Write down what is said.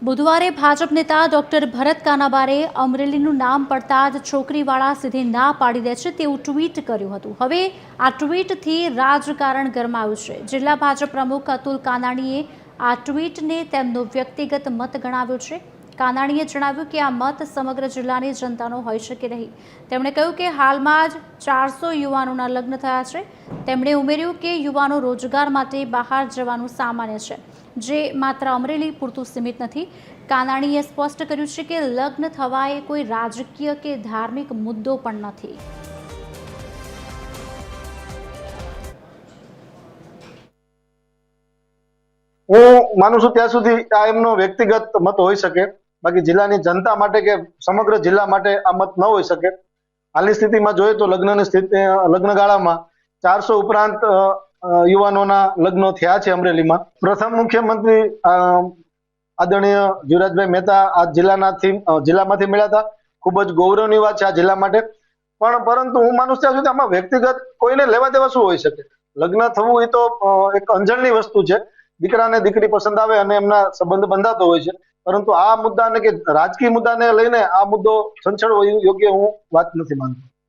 બુધવારે ભાજપ નેતા ડોક્ટર ભરત કાનાબારે અમરેલીનું નામ પડતા જ છોકરીવાળા સીધી ના પાડી દે છે તેવું ટ્વીટ કર્યું હતું. હવે આ ટ્વીટથી રાજકારણ ગરમાયું છે. જિલ્લા ભાજપ પ્રમુખ અતુલ કાનાણીએ આ ટ્વીટને તેમનો વ્યક્તિગત મત ગણાવ્યો છે. કાનાણીએ જણાવ્યું કે આ મત સમગ્ર જિલ્લાની જનતાનો હોઈ શકે નહીં. તેમણે કહ્યું કે હાલમાં જ 400 યુવાનોના લગ્ન થયા છે. તેમણે ઉમેર્યું કે યુવાનો રોજગાર માટે બહાર જવાનું સામાન્ય છે, જે માત્ર અમરેલી પૂરતું સીમિત નથી. કાનાણીએ સ્પષ્ટ કર્યું છે કે લગ્ન થવા એ કોઈ રાજકીય કે ધાર્મિક મુદ્દો પણ નથી. હું માનું છું ત્યાં સુધી આ એમનો વ્યક્તિગત મત હોઈ શકે, બાકી જિલ્લાની જનતા માટે કે સમગ્ર જિલ્લા માટે આ મત ન હોઈ શકે. હાલની સ્થિતિમાં જોઈએ તો લગ્નગાળામાં 400 ઉપરાંત યુવાનોના લગ્નો થયા છે અમરેલીમાં. પ્રથમ મુખ્યમંત્રી આદરણીય જીવરાજભાઈ મહેતા આ જિલ્લામાંથી મળ્યા હતા. ખૂબ જ ગૌરવની વાત છે આ જિલ્લા માટે. પરંતુ હું માનું ત્યાં સુધી આમાં વ્યક્તિગત કોઈને લેવા દેવા શું હોઈ શકે? લગ્ન થવું એ તો એક અંજળની વસ્તુ છે. દીકરાને દીકરી પસંદ આવે અને એમના સંબંધ બંધાતો હોય છે. પરંતુ આ મુદ્દાને કે રાજકીય મુદ્દાને લઈને આ મુદ્દો સંછેડવો યોગ્ય હું વાત નથી માનતો.